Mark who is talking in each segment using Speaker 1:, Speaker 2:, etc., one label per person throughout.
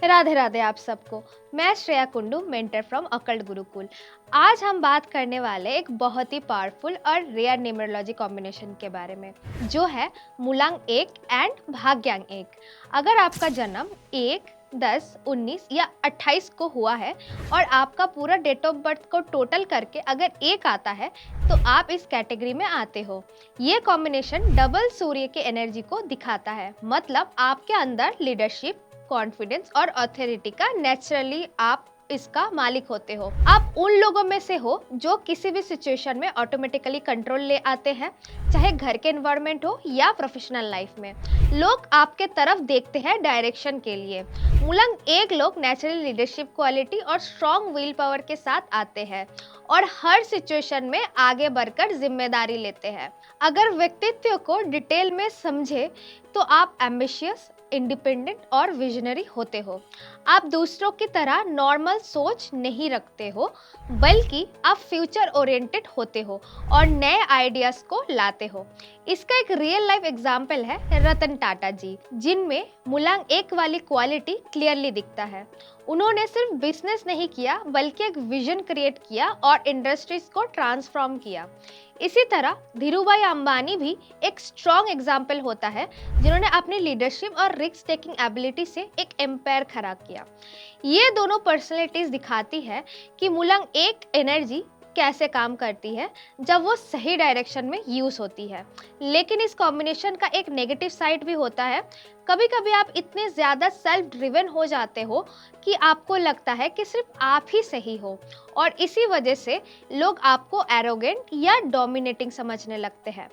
Speaker 1: राधे राधे आप सबको। मैं Shreya Kundu, mentor from occult Gurukul. आज हम बात करने वाले एक बहुत ही पावरफुल और रेयर न्यूमरोलॉजी कॉम्बिनेशन के बारे में, जो है मूलांक 1 एंड भाग्यांक 1। अगर आपका जन्म 1, 10, 19 या 28 को हुआ है और आपका पूरा डेट ऑफ बर्थ को टोटल करके अगर 1 आता है तो आप इस कैटेगरी में आते हो। ये कॉम्बिनेशन डबल सूर्य के एनर्जी को दिखाता है, मतलब आपके अंदर लीडरशिप, कॉन्फिडेंस और अथॉरिटी का नेचुरली आप इसका मालिक होते हो। आप उन लोगों में से हो जो किसी भी सिचुएशन में ऑटोमेटिकली कंट्रोल ले आते हैं, चाहे घर के एनवायरनमेंट हो या प्रोफेशनल लाइफ में। लोग आपके तरफ देखते हैं डायरेक्शन के लिए। मूलांक 1 लोग नेचुरल लीडरशिप क्वालिटी और स्ट्रॉन्ग विल पावर के साथ आते हैं और हर सिचुएशन में आगे बढ़कर जिम्मेदारी लेते हैं। अगर व्यक्तित्व को डिटेल में समझे तो आप एम्बिशियस, इंडिपेंडेंट और विजनरी होते हो। आप दूसरों की तरह नॉर्मल सोच नहीं रखते हो, बल्कि आप फ्यूचर ओरिएंटेड होते हो और नए आइडियाज को लाते हो। इसका एक रियल लाइफ एग्जाम्पल है रतन टाटा जी, जिनमें मूलांक 1 वाली क्वालिटी क्लियरली दिखता है। उन्होंने सिर्फ बिजनेस नहीं किया, बल्कि एक विजन क्रिएट किया और इंडस्ट्रीज को ट्रांसफॉर्म किया। इसी तरह धीरूभाई अंबानी भी एक स्ट्रॉन्ग एग्जाम्पल होता है, जिन्होंने अपनी लीडरशिप और रिस्क टेकिंग एबिलिटी से एक एम्पायर खड़ा किया। ये दोनों पर्सनैलिटीज दिखाती है कि मूलांक 1 एनर्जी कैसे काम करती है जब वो सही डायरेक्शन में यूज होती है। लेकिन इस कॉम्बिनेशन का एक नेगेटिव साइड भी होता है। कभी कभी आप इतने ज्यादा सेल्फ ड्रिवन हो जाते हो कि आपको लगता है कि सिर्फ आप ही सही हो, और इसी वजह से लोग आपको एरोगेंट या डोमिनेटिंग समझने लगते हैं।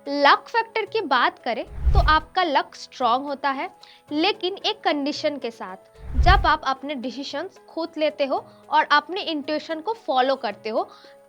Speaker 1: लक फैक्टर की बात करें तो आपका लक स्ट्रांग होता है, लेकिन एक कंडीशन के साथ। जब आप अपने डिसीजंस खुद लेते हो और अपने इंट्यूशन को फॉलो करते हो,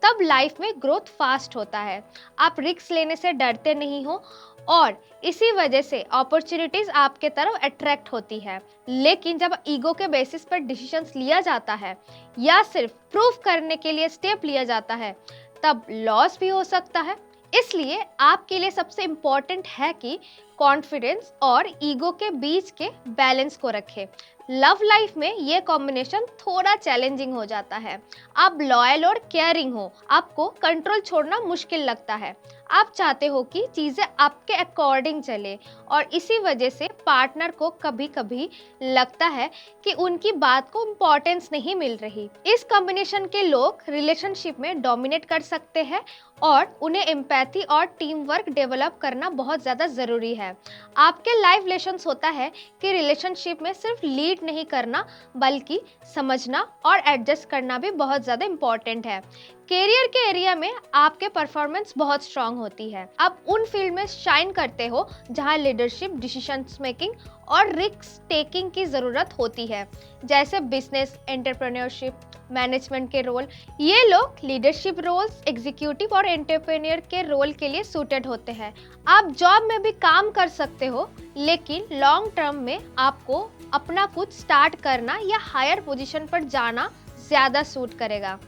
Speaker 1: तब लाइफ में ग्रोथ फास्ट होता है। आप रिस्क लेने से डरते नहीं हो और इसी वजह से अपॉर्चुनिटीज आपके तरफ अट्रैक्ट होती है। लेकिन जब ईगो के बेसिस पर डिसीजंस लिया जाता है या सिर्फ प्रूफ करने के लिए स्टेप लिया जाता है, तब लॉस भी हो सकता है। इसलिए आपके लिए सबसे इम्पोर्टेंट है कि कॉन्फिडेंस और ईगो के बीच के बैलेंस को रखें। लव लाइफ में ये कॉम्बिनेशन थोड़ा चैलेंजिंग हो जाता है। आप लॉयल और केयरिंग हो, आपको कंट्रोल छोड़ना मुश्किल लगता है। आप चाहते हो कि चीजें आपके अकॉर्डिंग चले और इसी वजह से पार्टनर को कभी कभी लगता है कि उनकी बात को इम्पोर्टेंस नहीं मिल रही। इस कॉम्बिनेशन के लोग रिलेशनशिप में डोमिनेट कर सकते हैं और उन्हें एम्पैथी और टीम वर्क डेवलप करना बहुत ज़्यादा ज़रूरी है। आपके लाइफ लेसन्स होता है कि रिलेशनशिप में सिर्फ लीड नहीं करना, बल्कि समझना और एडजस्ट करना भी बहुत ज़्यादा इम्पॉर्टेंट है। करियर के एरिया में आपके परफॉर्मेंस बहुत स्ट्रांग होती है। आप उन फील्ड में शाइन करते हो जहां लीडरशिप, डिसीजन मेकिंग और रिस्क टेकिंग की ज़रूरत होती है, जैसे बिजनेस, एंटरप्रेन्योरशिप, मैनेजमेंट के रोल। ये लोग लीडरशिप रोल्स, एग्जीक्यूटिव और एंटरप्रेन्योर के रोल के लिए सूटेड होते हैं। आप जॉब में भी काम कर सकते हो, लेकिन लॉन्ग टर्म में आपको अपना कुछ स्टार्ट करना या हायर पोजीशन पर जाना ज़्यादा सूट करेगा।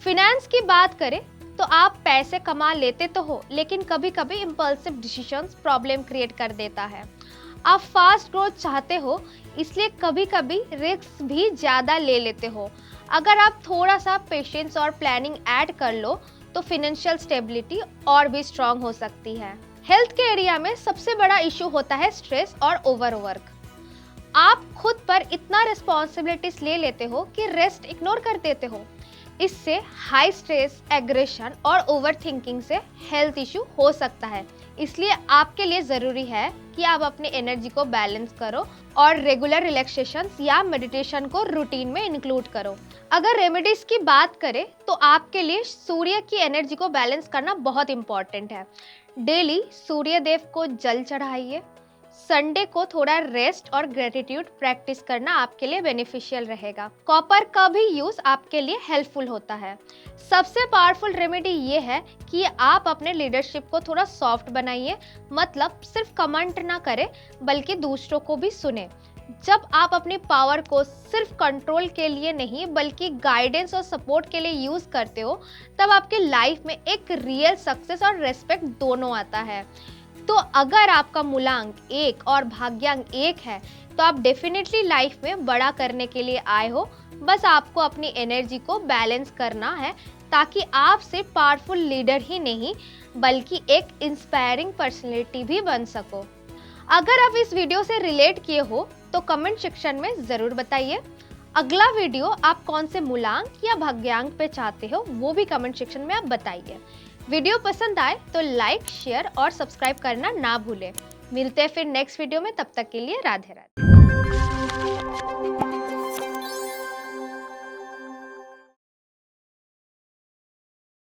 Speaker 1: फिनेंस की बात करें तो आप पैसे कमा लेते तो हो, लेकिन कभी कभी इम्पल्सिव डिसीजंस प्रॉब्लम क्रिएट कर देता है। आप फास्ट ग्रोथ चाहते हो, इसलिए कभी कभी रिस्क भी ज़्यादा ले लेते हो। अगर आप थोड़ा सा पेशेंस और प्लानिंग ऐड कर लो तो फिनेंशियल स्टेबिलिटी और भी स्ट्रांग हो सकती है। हेल्थ के एरिया में सबसे बड़ा इशू होता है स्ट्रेस और ओवरवर्क। आप खुद पर इतना रिस्पॉन्सिबिलिटीज ले लेते हो कि रेस्ट इग्नोर कर देते हो। इससे हाई स्ट्रेस, एग्रेशन और ओवरथिंकिंग से हेल्थ इशू हो सकता है। इसलिए आपके लिए ज़रूरी है कि आप अपनी एनर्जी को बैलेंस करो और रेगुलर रिलैक्सेशन या मेडिटेशन को रूटीन में इंक्लूड करो। अगर रेमेडीज की बात करें तो आपके लिए सूर्य की एनर्जी को बैलेंस करना बहुत इंपॉर्टेंट है। डेली सूर्य देव को जल चढ़ाइए, संडे को थोड़ा रेस्ट और ग्रेटिट्यूड प्रैक्टिस करना आपके लिए बेनिफिशियल रहेगा। कॉपर का भी यूज आपके लिए हेल्पफुल होता है। सबसे पावरफुल रेमेडी ये है कि आप अपने लीडरशिप को थोड़ा सॉफ्ट बनाइए, मतलब सिर्फ कमेंट ना करें बल्कि दूसरों को भी सुने। जब आप अपनी पावर को सिर्फ कंट्रोल के लिए नहीं बल्कि गाइडेंस और सपोर्ट के लिए यूज करते हो, तब आपके लाइफ में एक रियल सक्सेस और रेस्पेक्ट दोनों आता है। तो अगर आपका मूलांक 1 और भाग्यांक 1 है, तो आप डेफिनेटली लाइफ में बड़ा करने के लिए आए हो। बस आपको अपनी एनर्जी को बैलेंस करना है ताकि आप सिर्फ पावरफुल लीडर ही नहीं बल्कि एक इंस्पायरिंग पर्सनैलिटी भी बन सको। अगर आप इस वीडियो से रिलेट किए हो तो कमेंट सेक्शन में ज़रूर बताइए। अगला वीडियो आप कौन से मूलांक या भाग्यांक पे चाहते हो वो भी कमेंट सेक्शन में आप बताइए। वीडियो पसंद आए तो लाइक, शेयर और सब्सक्राइब करना ना भूलें। मिलते हैं फिर नेक्स्ट वीडियो में, तब तक के लिए राधे राधे।